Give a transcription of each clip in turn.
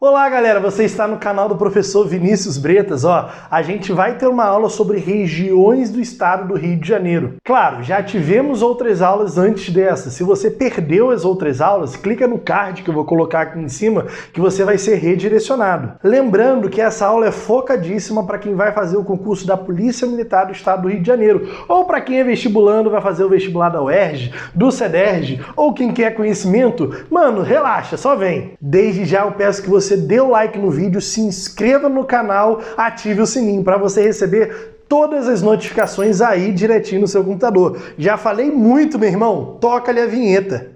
Olá galera, você está no canal do professor Vinícius Bretas. A gente vai ter uma aula sobre regiões do estado do Rio de Janeiro. Claro, já tivemos outras aulas antes dessa. Se você perdeu as outras aulas, clica no card que eu vou colocar aqui em cima que você vai ser redirecionado. Lembrando que essa aula é focadíssima para quem vai fazer o concurso da Polícia Militar do estado do Rio de Janeiro, ou para quem é vestibulando, vai fazer o vestibular da UERJ, do CEDERJ, ou quem quer conhecimento. Mano, relaxa, só vem. Desde já eu peço que você dê o like no vídeo, se inscreva no canal, ative o sininho para você receber todas as notificações aí direitinho no seu computador. Já falei muito, meu irmão, toca-lhe a vinheta.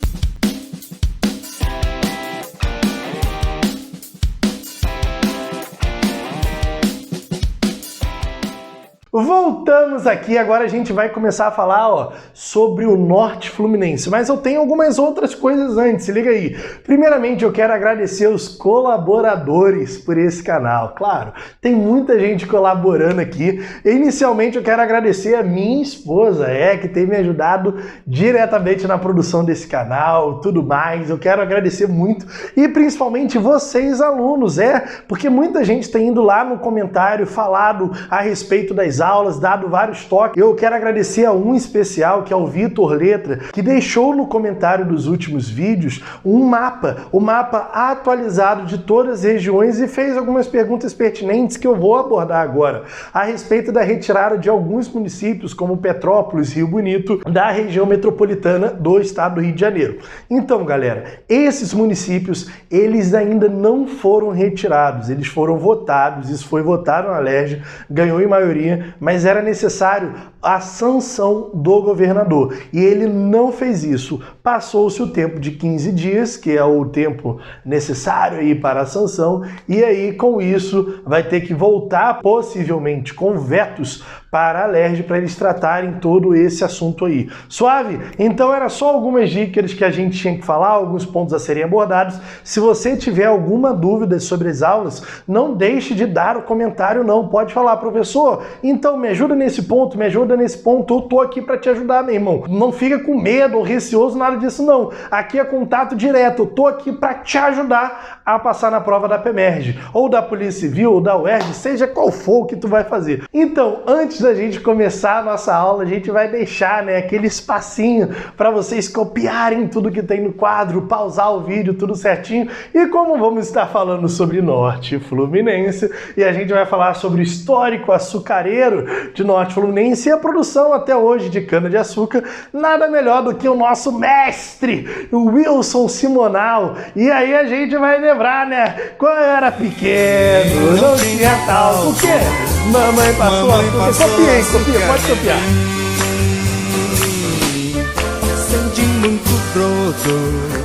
Voltamos aqui, agora a gente vai começar a falar sobre o Norte Fluminense, mas eu tenho algumas outras coisas antes, se liga aí. Primeiramente eu quero agradecer os colaboradores por esse canal, claro, tem muita gente colaborando aqui. Inicialmente eu quero agradecer a minha esposa, que tem me ajudado diretamente na produção desse canal, tudo mais, eu quero agradecer muito, e principalmente vocês alunos, porque muita gente tem ido lá no comentário, falado a respeito das aulas, dado vários toques. Eu quero agradecer a um especial, que é o Vitor Letra, que deixou no comentário dos últimos vídeos o mapa atualizado de todas as regiões e fez algumas perguntas pertinentes que eu vou abordar agora, a respeito da retirada de alguns municípios, como Petrópolis, Rio Bonito, da região metropolitana do estado do Rio de Janeiro. Então, galera, esses municípios, eles ainda não foram retirados, eles foram votados, isso foi votado na LERJ, ganhou em maioria, mas era necessário a sanção do governador. E ele não fez isso. Passou-se o tempo de 15 dias, que é o tempo necessário aí para a sanção, e aí com isso vai ter que voltar possivelmente com vetos para a LERJ para eles tratarem todo esse assunto aí. Suave? Então era só algumas dicas que a gente tinha que falar, alguns pontos a serem abordados. Se você tiver alguma dúvida sobre as aulas, não deixe de dar o comentário não. Pode falar, professor, então me ajuda nesse ponto, eu tô aqui para te ajudar, meu irmão. Não fica com medo ou receoso, nada disso não. Aqui é contato direto, eu tô aqui para te ajudar a passar na prova da PEMERG, ou da Polícia Civil, ou da UERJ, seja qual for o que tu vai fazer. Então, antes da gente começar a nossa aula, a gente vai deixar aquele espacinho para vocês copiarem tudo que tem no quadro, pausar o vídeo, tudo certinho. E como vamos estar falando sobre Norte Fluminense, e a gente vai falar sobre o histórico açucareiro de Norte Fluminense e a produção até hoje de cana-de-açúcar, nada melhor do que o nosso mestre, o Wilson Simonal. E aí a gente vai lembrar, quando eu era pequeno, não tinha tal. O quê? Mamãe passou açúcar. Copia, pode copiar.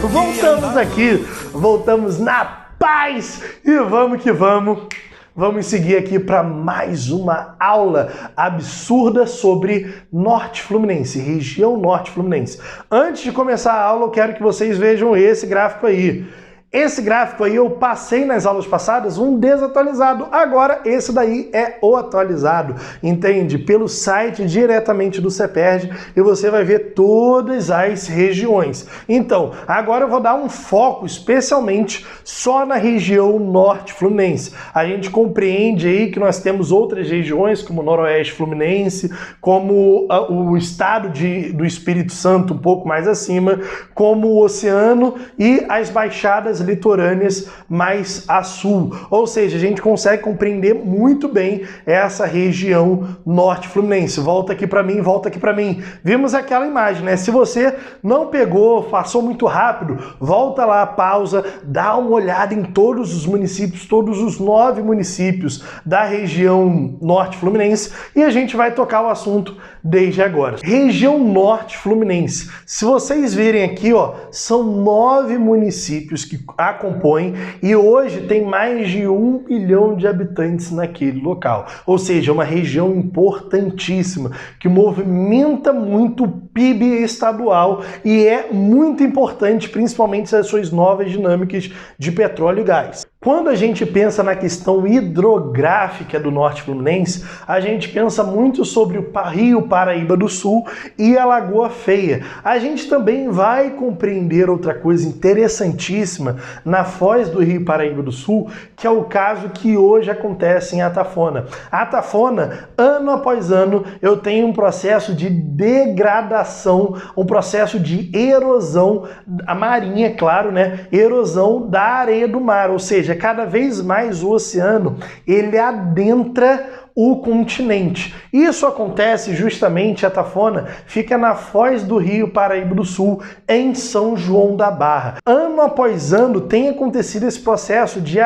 Voltamos aqui, voltamos na paz e vamos que vamos. Vamos seguir aqui para mais uma aula absurda sobre Norte Fluminense, região Norte Fluminense. Antes de começar a aula, eu quero que vocês vejam esse gráfico aí. Esse gráfico aí eu passei nas aulas passadas um desatualizado, agora esse daí é o atualizado, entende? Pelo site diretamente do CEPERJ e você vai ver todas as regiões. Então, agora eu vou dar um foco especialmente só na região Norte Fluminense. A gente compreende aí que nós temos outras regiões como Noroeste Fluminense, como o estado do Espírito Santo um pouco mais acima, como o Oceano e as baixadas litorâneas mais a sul. Ou seja, a gente consegue compreender muito bem essa região Norte Fluminense. Volta aqui para mim, volta aqui para mim. Vimos aquela imagem, Se você não pegou, passou muito rápido, volta lá, pausa, dá uma olhada em todos os municípios, todos os 9 municípios da região Norte Fluminense e a gente vai tocar o assunto desde agora. Região Norte Fluminense. Se vocês virem aqui, são 9 municípios que a compõem e hoje tem mais de 1 milhão de habitantes naquele local. Ou seja, uma região importantíssima que movimenta muito o PIB estadual e é muito importante, principalmente as suas novas dinâmicas de petróleo e gás. Quando a gente pensa na questão hidrográfica do Norte Fluminense, a gente pensa muito sobre o Rio Paraíba do Sul e a Lagoa Feia. A gente também vai compreender outra coisa interessantíssima na foz do Rio Paraíba do Sul, que é o caso que hoje acontece em Atafona. A Atafona, ano após ano, eu tenho um processo de degradação, um processo de erosão, a marinha, claro, né? Erosão da areia do mar, ou seja, cada vez mais o oceano ele adentra o continente. Isso acontece justamente, a Atafona fica na foz do Rio Paraíba do Sul, em São João da Barra. Ano após ano tem acontecido esse processo de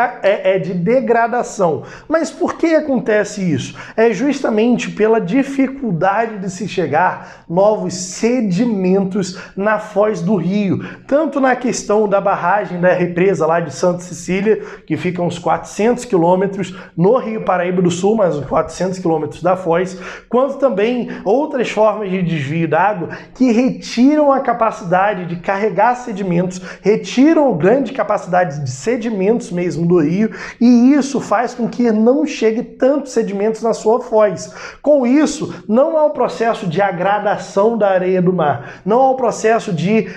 degradação. Mas por que acontece isso? É justamente pela dificuldade de se chegar novos sedimentos na foz do rio, tanto na questão da barragem da represa lá de Santa Cecília, que fica uns 400 quilômetros no Rio Paraíba do Sul, mas 400 quilômetros da foz, quanto também outras formas de desvio d'água que retiram a capacidade de carregar sedimentos, retiram a grande capacidade de sedimentos mesmo do rio, e isso faz com que não chegue tantos sedimentos na sua foz. Com isso, não há um processo de agradação da areia do mar, não há um processo de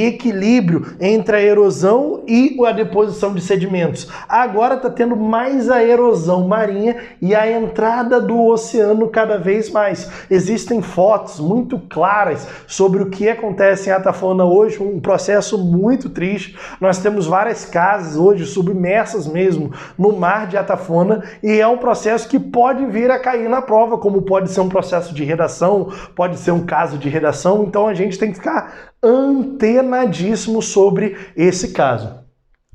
equilíbrio entre a erosão e a deposição de sedimentos. Agora está tendo mais a erosão marinha e a entrada do oceano cada vez mais. Existem fotos muito claras sobre o que acontece em Atafona hoje, um processo muito triste. Nós temos várias casas hoje submersas mesmo no mar de Atafona, e é um processo que pode vir a cair na prova, como pode ser um processo de redação, pode ser um caso de redação, então a gente tem que ficar antenadíssimo sobre esse caso.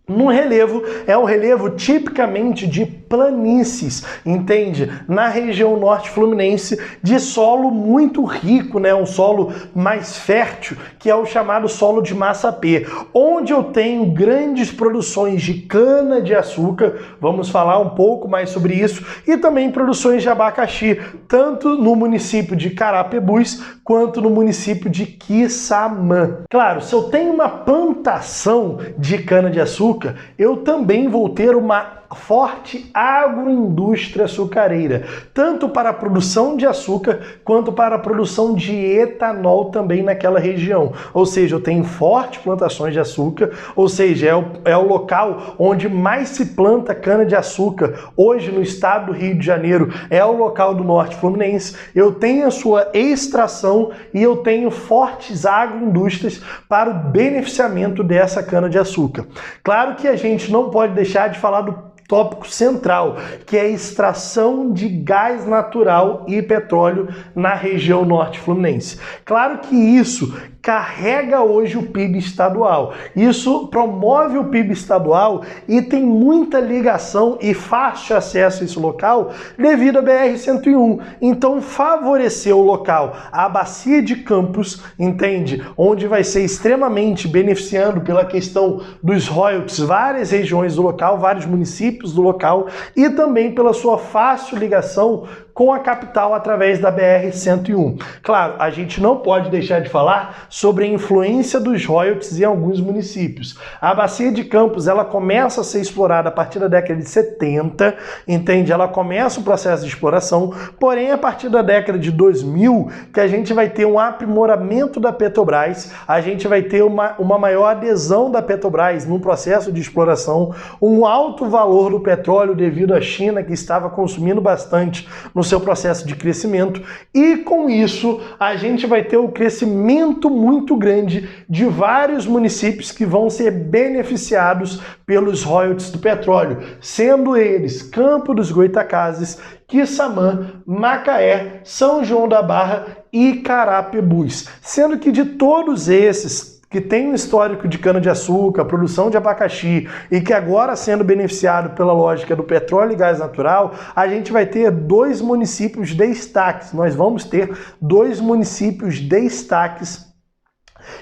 No relevo, é um relevo tipicamente de planícies, entende? Na região norte fluminense, de solo muito rico, né? Um solo mais fértil, que é o chamado solo de massapê, onde eu tenho grandes produções de cana-de-açúcar, vamos falar um pouco mais sobre isso, e também produções de abacaxi, tanto no município de Carapebus, quanto no município de Quissamã. Claro, se eu tenho uma plantação de cana-de-açúcar, eu também vou ter uma forte agroindústria açucareira, tanto para a produção de açúcar quanto para a produção de etanol também naquela região. Ou seja, eu tenho fortes plantações de açúcar, ou seja, é o local onde mais se planta cana-de-açúcar. Hoje no estado do Rio de Janeiro é o local do Norte Fluminense. Eu tenho a sua extração e eu tenho fortes agroindústrias para o beneficiamento dessa cana-de-açúcar. Claro que a gente não pode deixar de falar do tópico central, que é a extração de gás natural e petróleo na região norte fluminense. Claro que isso carrega hoje o PIB estadual. Isso promove o PIB estadual e tem muita ligação e fácil acesso a esse local devido à BR-101. Então, favoreceu o local, a bacia de Campos, entende? Onde vai ser extremamente beneficiando pela questão dos royalties, várias regiões do local, vários municípios do local, e também pela sua fácil ligação com a capital através da BR-101. Claro, a gente não pode deixar de falar sobre a influência dos royalties em alguns municípios. A bacia de Campos, ela começa a ser explorada a partir da década de 70, entende? Ela começa o processo de exploração, porém a partir da década de 2000 que a gente vai ter um aprimoramento da Petrobras, a gente vai ter uma maior adesão da Petrobras no processo de exploração, um alto valor do petróleo devido à China, que estava consumindo bastante no seu processo de crescimento, e com isso a gente vai ter um crescimento muito grande de vários municípios que vão ser beneficiados pelos royalties do petróleo, sendo eles Campo dos Goytacazes, Quissamã, Macaé, São João da Barra e Carapebus, sendo que de todos esses que tem um histórico de cana-de-açúcar, produção de abacaxi e que agora sendo beneficiado pela lógica do petróleo e gás natural, a gente vai ter dois municípios destaques. Nós vamos ter dois municípios destaques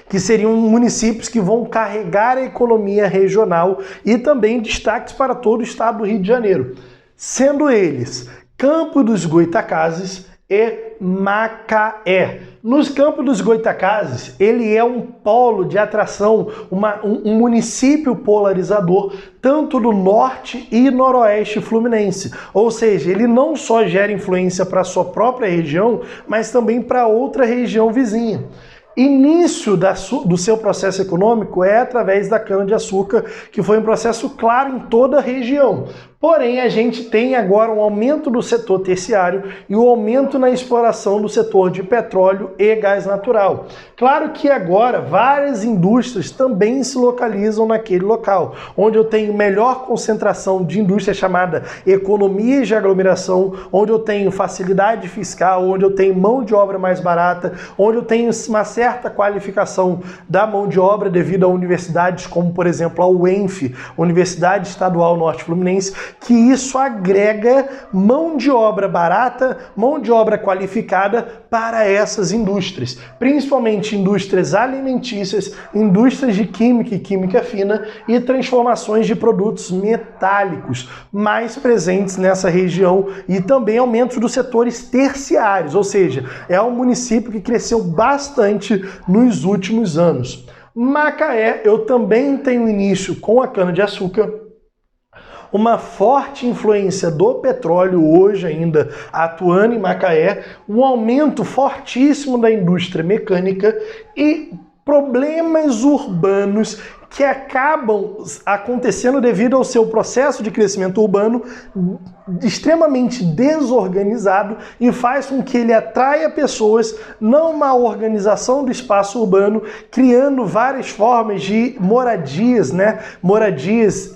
que seriam municípios que vão carregar a economia regional e também destaques para todo o estado do Rio de Janeiro, sendo eles Campo dos Goytacazes e Macaé. Nos Campos dos Goitacazes, ele é um polo de atração, um município polarizador, tanto do norte e noroeste fluminense. Ou seja, ele não só gera influência para a sua própria região, mas também para outra região vizinha. Início do seu processo econômico é através da cana-de-açúcar, que foi um processo claro em toda a região. Porém, a gente tem agora um aumento do setor terciário e um aumento na exploração do setor de petróleo e gás natural. Claro que agora várias indústrias também se localizam naquele local, onde eu tenho melhor concentração de indústria chamada economia de aglomeração, onde eu tenho facilidade fiscal, onde eu tenho mão de obra mais barata, onde eu tenho uma certa qualificação da mão de obra devido a universidades como, por exemplo, a UENF, Universidade Estadual Norte Fluminense, que isso agrega mão de obra barata, mão de obra qualificada para essas indústrias, principalmente indústrias alimentícias, indústrias de química e química fina e transformações de produtos metálicos mais presentes nessa região e também aumento dos setores terciários, ou seja, é um município que cresceu bastante nos últimos anos. Macaé, eu também tenho início com a cana-de-açúcar, uma forte influência do petróleo hoje ainda atuando em Macaé, um aumento fortíssimo da indústria mecânica e problemas urbanos que acabam acontecendo devido ao seu processo de crescimento urbano extremamente desorganizado e faz com que ele atraia pessoas, não uma organização do espaço urbano, criando várias formas de moradias, moradias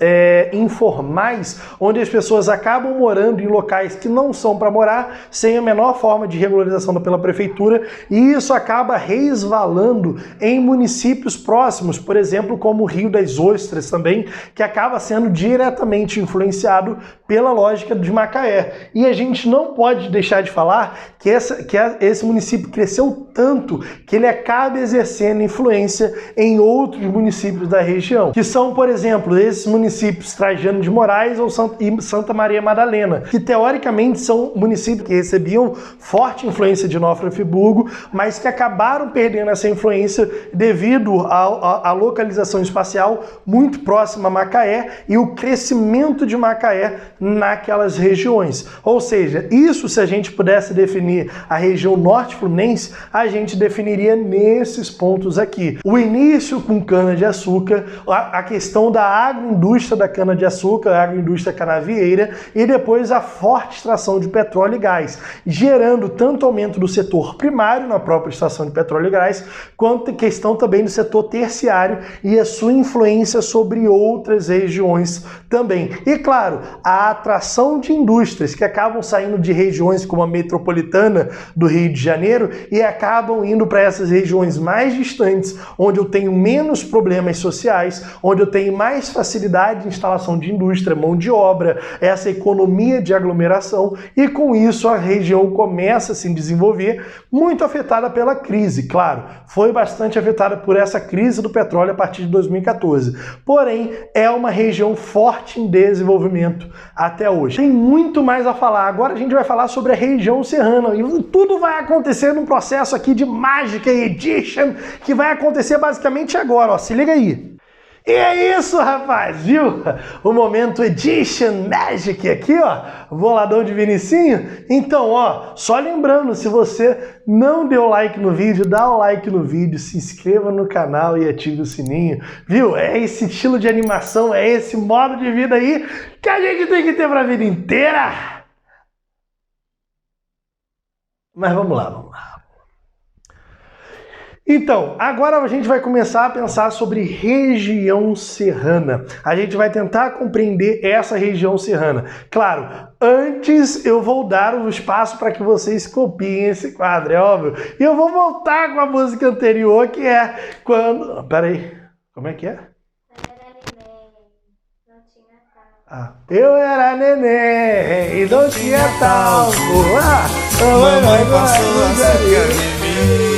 informais, onde as pessoas acabam morando em locais que não são para morar, sem a menor forma de regularização pela prefeitura, e isso acaba resvalando em municípios próximos, por exemplo, como o Rio das Ostras também, que acaba sendo diretamente influenciado pela lógica de Macaé. E a gente não pode deixar de falar que esse município cresceu tanto que ele acaba exercendo influência em outros municípios da região, que são, por exemplo, esses municípios Trajano de Moraes e Santa Maria Madalena, que teoricamente são municípios que recebiam forte influência de Nova Friburgo, mas que acabaram perdendo essa influência devido à localização espacial muito próxima a Macaé e o crescimento de Macaé naquelas regiões. Ou seja, isso, se a gente pudesse definir a região norte fluminense, a gente definiria nesses pontos aqui. O início com cana-de-açúcar, a questão da agroindústria da cana-de-açúcar, a agroindústria canavieira, e depois a forte extração de petróleo e gás, gerando tanto aumento do setor primário na própria extração de petróleo e gás, quanto questão também do setor terciário e a sua influência sobre outras regiões também. E claro, a atração de indústrias que acabam saindo de regiões como a metropolitana do Rio de Janeiro e acabam indo para essas regiões mais distantes, onde eu tenho menos problemas sociais, onde eu tenho mais facilidade de instalação de indústria, mão de obra, essa economia de aglomeração, e com isso a região começa a se desenvolver, muito afetada pela crise, claro, foi bastante afetada por essa crise do petróleo a partir de 2014, porém é uma região forte em desenvolvimento até hoje. Tem muito mais a falar, agora a gente vai falar sobre a região serrana, e tudo vai acontecer num processo aqui de Magic Edition, que vai acontecer basicamente agora, ó, se liga aí. E é isso, rapaz, viu? O momento Edition Magic aqui, ó, boladão de Vinicinho. Então, ó, só lembrando, se você não deu like no vídeo, dá um like no vídeo, se inscreva no canal e ative o sininho, viu? É esse estilo de animação, é esse modo de vida aí que a gente tem que ter pra vida inteira. Mas vamos lá. Então, agora a gente vai começar a pensar sobre região serrana. A gente vai tentar compreender essa região serrana. Claro, antes eu vou dar o espaço para que vocês copiem esse quadro, é óbvio. E eu vou voltar com a música anterior, que é quando... Peraí, como é que é? Eu era neném e não tinha talco. Mamãe passou açúcar em mim.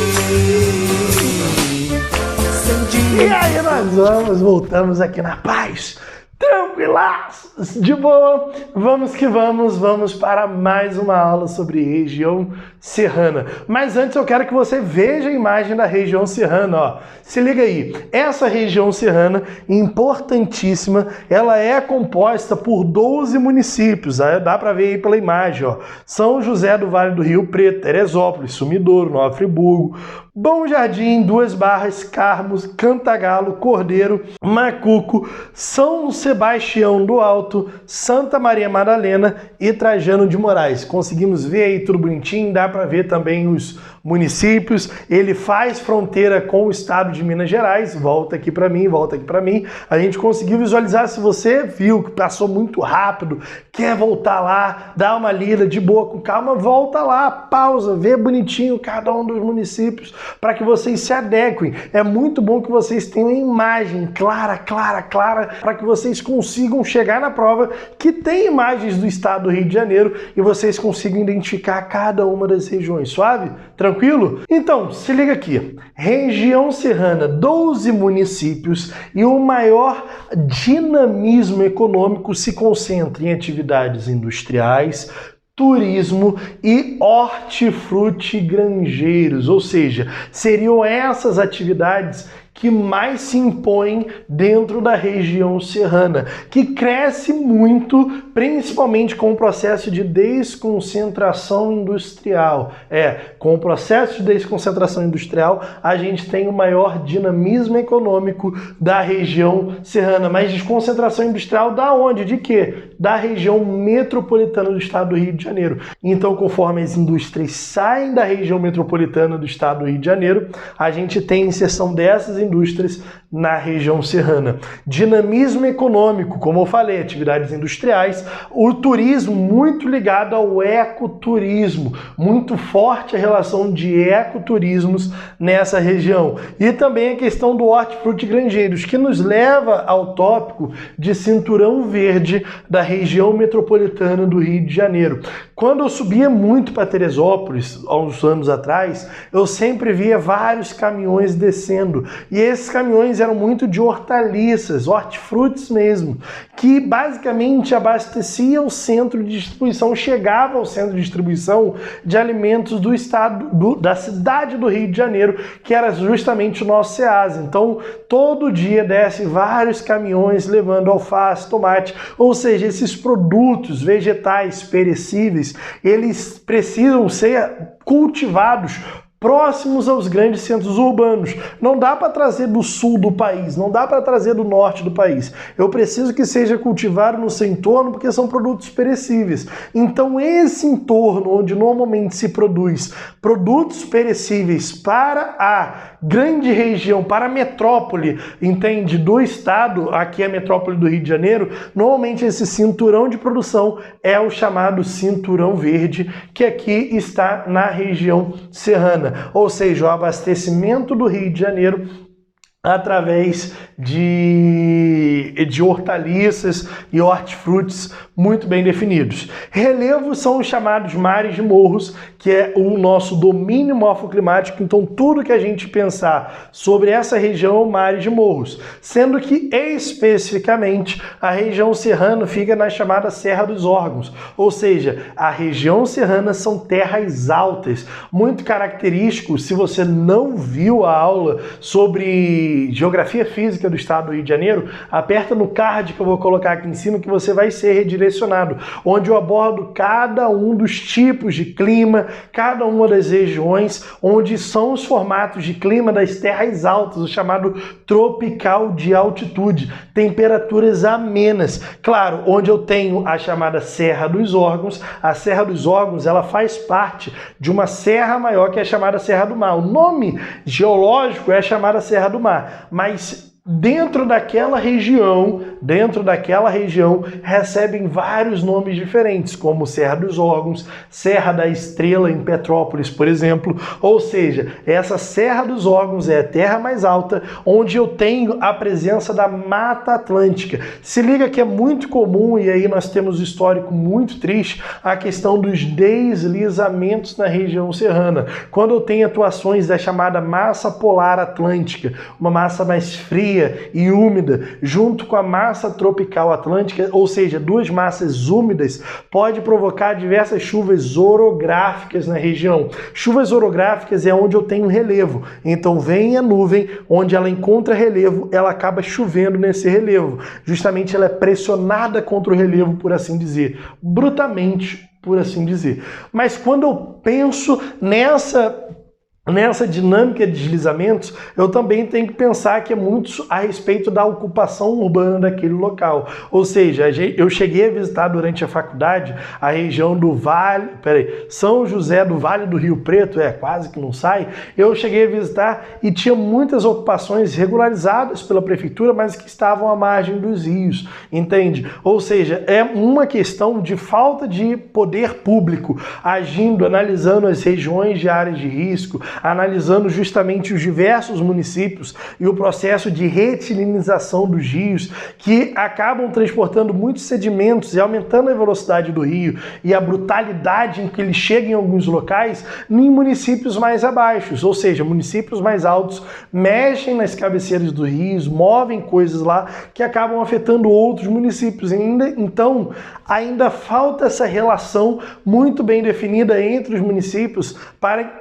E aí nós voltamos aqui na paz Tranquilaços, de boa, vamos que vamos para mais uma aula sobre região serrana. Mas antes eu quero que você veja a imagem da região serrana, ó. Se liga aí, essa região serrana, importantíssima, ela é composta por 12 municípios, dá para ver aí pela imagem, ó. São José do Vale do Rio Preto, Teresópolis, Sumidouro, Nova Friburgo, Bom Jardim, Duas Barras, Carmos, Cantagalo, Cordeiro, Macuco, São Sebastião do Alto, Santa Maria Madalena e Trajano de Moraes. Conseguimos ver aí tudo bonitinho, dá para ver também os municípios. Ele faz fronteira com o estado de Minas Gerais. Volta aqui para mim, volta aqui para mim. A gente conseguiu visualizar. Se você viu que passou muito rápido, quer voltar lá, dá uma lida de boa, com calma, volta lá, pausa, vê bonitinho cada um dos municípios para que vocês se adequem. É muito bom que vocês tenham uma imagem clara, para que vocês consigam chegar na prova que tem imagens do estado do Rio de Janeiro e vocês consigam identificar cada uma das regiões. Suave? Tranquilo? Então, se liga aqui. Região serrana, 12 municípios e o maior dinamismo econômico se concentra em atividades industriais, turismo e hortifrutigranjeiros, ou seja, seriam essas atividades que mais se impõem dentro da região serrana, que cresce muito, principalmente com o processo de desconcentração industrial. Com o processo de desconcentração industrial, a gente tem o maior dinamismo econômico da região serrana. Mas desconcentração industrial da onde? De quê? Da região metropolitana do estado do Rio de Janeiro. Então, conforme as indústrias saem da região metropolitana do estado do Rio de Janeiro, a gente tem inserção dessas indústrias na região serrana. Dinamismo econômico, como eu falei, atividades industriais, o turismo muito ligado ao ecoturismo, muito forte a relação de ecoturismos nessa região. E também a questão do hortifrutigranjeiros, que nos leva ao tópico de cinturão verde da região metropolitana do Rio de Janeiro. Quando eu subia muito para Teresópolis, há uns anos atrás, eu sempre via vários caminhões descendo. E esses caminhões eram muito de hortaliças, hortifrutis mesmo, que basicamente abastecia o centro de distribuição, chegava ao centro de distribuição de alimentos do estado, da cidade do Rio de Janeiro, que era justamente o nosso SEASA. Então, todo dia desce vários caminhões levando alface, tomate, ou seja, esses produtos vegetais perecíveis, eles precisam ser cultivados próximos aos grandes centros urbanos. Não dá para trazer do sul do país, não dá para trazer do norte do país. Eu preciso que seja cultivado no seu entorno porque são produtos perecíveis. Então esse entorno onde normalmente se produz produtos perecíveis para a grande região, para a metrópole, entende, do estado, aqui é a metrópole do Rio de Janeiro, normalmente esse cinturão de produção é o chamado cinturão verde, que aqui está na região serrana. Ou seja, o abastecimento do Rio de Janeiro através de hortaliças e hortifrutis muito bem definidos. Relevos são os chamados mares de morros, que é o nosso domínio morfoclimático. Então, tudo que a gente pensar sobre essa região é o mares de morros, sendo que especificamente a região serrana fica na chamada Serra dos Órgãos, ou seja, a região serrana são terras altas, muito característico. Se você não viu a aula sobre Geografia Física do Estado do Rio de Janeiro, aperta no card que eu vou colocar aqui em cima que você vai ser redirecionado, onde eu abordo cada um dos tipos de clima, cada uma das regiões, onde são os formatos de clima das terras altas, o chamado tropical de altitude, temperaturas amenas. Claro, onde eu tenho a chamada Serra dos Órgãos. A Serra dos Órgãos, ela faz parte de uma serra maior que é chamada Serra do Mar. O nome geológico é chamada Serra do Mar, mas dentro daquela região, recebem vários nomes diferentes, como Serra dos Órgãos, Serra da Estrela em Petrópolis, por exemplo. Ou seja, essa Serra dos Órgãos é a terra mais alta, onde eu tenho a presença da Mata Atlântica. Se liga que é muito comum, e aí nós temos um histórico muito triste, a questão dos deslizamentos na região serrana. Quando eu tenho atuações da chamada massa polar atlântica, uma massa mais fria, fria e úmida, junto com a massa tropical atlântica, ou seja, duas massas úmidas, pode provocar diversas chuvas orográficas na região. Chuvas orográficas é onde eu tenho relevo. Então vem a nuvem, onde ela encontra relevo, ela acaba chovendo nesse relevo. Justamente ela é pressionada contra o relevo, por assim dizer, brutamente, por assim dizer. Mas quando eu penso nessa dinâmica de deslizamentos, eu também tenho que pensar que é muito a respeito da ocupação urbana daquele local. Ou seja, eu cheguei a visitar durante a faculdade a região do São José do Vale do Rio Preto, quase que não sai. Eu cheguei a visitar e tinha muitas ocupações regularizadas pela prefeitura, mas que estavam à margem dos rios, entende? Ou seja, é uma questão de falta de poder público agindo, analisando as regiões de áreas de risco, analisando justamente os diversos municípios e o processo de retilinização dos rios, que acabam transportando muitos sedimentos e aumentando a velocidade do rio e a brutalidade em que ele chega em alguns locais em municípios mais abaixo, ou seja, municípios mais altos mexem nas cabeceiras dos rios, movem coisas lá que acabam afetando outros municípios. Então, ainda falta essa relação muito bem definida entre os municípios,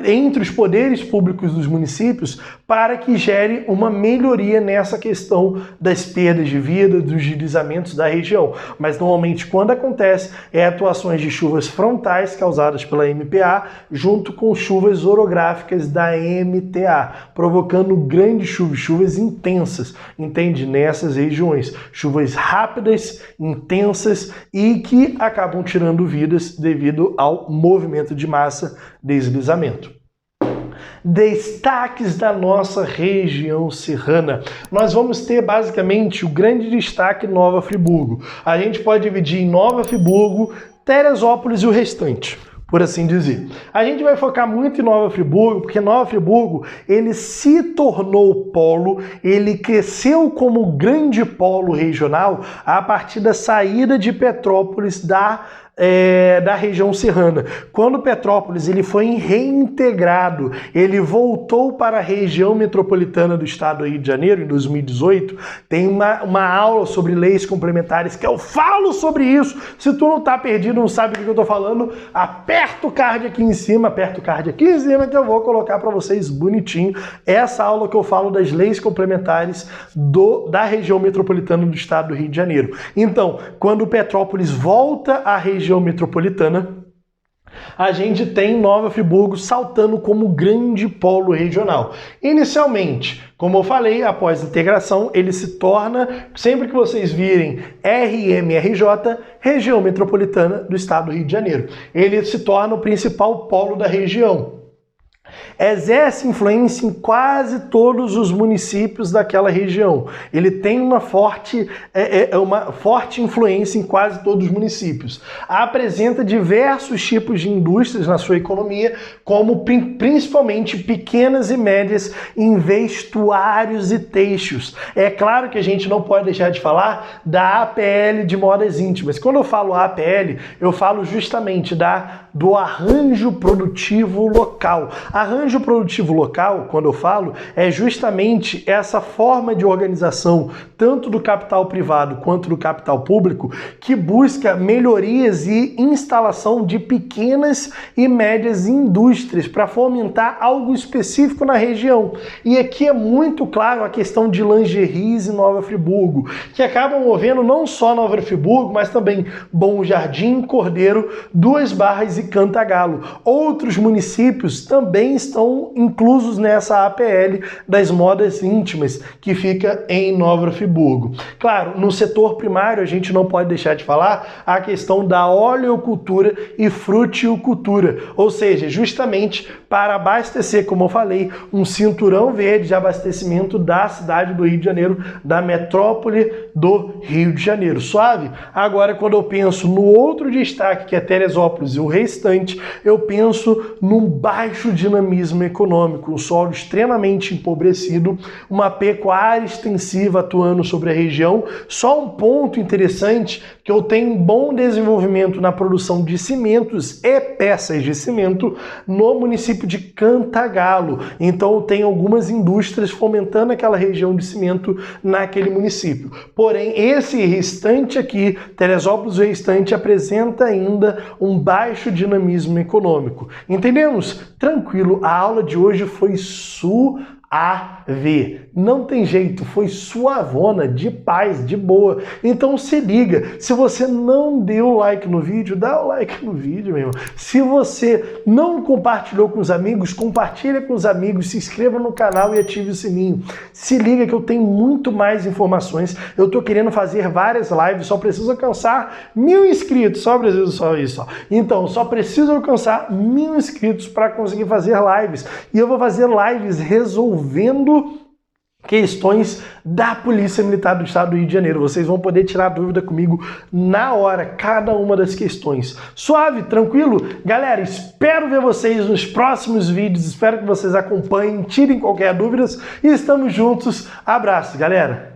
entre os poderes públicos dos municípios, para que gere uma melhoria nessa questão das perdas de vida, dos deslizamentos da região. Mas normalmente quando acontece atuações de chuvas frontais causadas pela MPA junto com chuvas orográficas da MTA, provocando grandes chuvas intensas, entende? Nessas regiões. Chuvas rápidas, intensas e que acabam tirando vidas devido ao movimento de massa, deslizamento. Destaques da nossa região serrana. Nós vamos ter basicamente o grande destaque Nova Friburgo. A gente pode dividir em Nova Friburgo, Teresópolis e o restante, por assim dizer. A gente vai focar muito em Nova Friburgo, porque Nova Friburgo, ele se tornou polo, ele cresceu como grande polo regional a partir da saída de Petrópolis da região serrana. Quando Petrópolis ele foi reintegrado, ele voltou para a região metropolitana do estado do Rio de Janeiro em 2018, tem uma aula sobre leis complementares que eu falo sobre isso. Se tu não tá perdido, não sabe do que eu tô falando, aperta o card aqui em cima, que eu vou colocar para vocês bonitinho essa aula que eu falo das leis complementares da região metropolitana do estado do Rio de Janeiro. Então, quando Petrópolis volta à região metropolitana, a gente tem Nova Friburgo saltando como grande polo regional. Inicialmente, como eu falei, após a integração, ele se torna, sempre que vocês virem RMRJ, região metropolitana do estado do Rio de Janeiro, ele se torna o principal polo da região. Exerce influência em quase todos os municípios daquela região. Ele tem uma forte influência em quase todos os municípios. Apresenta diversos tipos de indústrias na sua economia, como principalmente pequenas e médias em vestuários e têxteis. É claro que a gente não pode deixar de falar da APL de modas íntimas. Quando eu falo APL, eu falo justamente do arranjo produtivo local. Arranjo produtivo local, quando eu falo, é justamente essa forma de organização, tanto do capital privado quanto do capital público, que busca melhorias e instalação de pequenas e médias indústrias para fomentar algo específico na região. E aqui é muito claro a questão de lingeries em Nova Friburgo, que acabam movendo não só Nova Friburgo, mas também Bom Jardim, Cordeiro, Duas Barras e Cantagalo. Outros municípios também estão inclusos nessa APL das modas íntimas, que fica em Nova Friburgo. Claro, no setor primário a gente não pode deixar de falar a questão da oleocultura e fruticultura, ou seja, justamente para abastecer, como eu falei, um cinturão verde de abastecimento da cidade do Rio de Janeiro, da metrópole do Rio de Janeiro. Suave? Agora, quando eu penso no outro destaque, que é Teresópolis e o restante, eu penso num baixo de dinamismo econômico, um solo extremamente empobrecido, uma pecuária extensiva atuando sobre a região. Só um ponto interessante, que eu tenho um bom desenvolvimento na produção de cimentos e peças de cimento no município de Cantagalo. Então eu tenho algumas indústrias fomentando aquela região de cimento naquele município. Porém, esse restante aqui, Teresópolis, o restante, apresenta ainda um baixo dinamismo econômico. Entendemos? Tranquilo, a aula de hoje foi suave. Não tem jeito, foi suavona, de paz, de boa. Então se liga, se você não deu like no vídeo, dá o like no vídeo, meu irmão. Se você não compartilhou com os amigos, compartilha com os amigos, se inscreva no canal e ative o sininho. Se liga que eu tenho muito mais informações. Eu tô querendo fazer várias lives, só preciso alcançar 1000 inscritos, só isso. Então, só preciso alcançar 1000 inscritos para conseguir fazer lives. E eu vou fazer lives resolvendo questões da Polícia Militar do Estado do Rio de Janeiro. Vocês vão poder tirar dúvida comigo na hora, cada uma das questões. Suave? Tranquilo? Galera, espero ver vocês nos próximos vídeos, espero que vocês acompanhem, tirem qualquer dúvida e estamos juntos. Abraço, galera!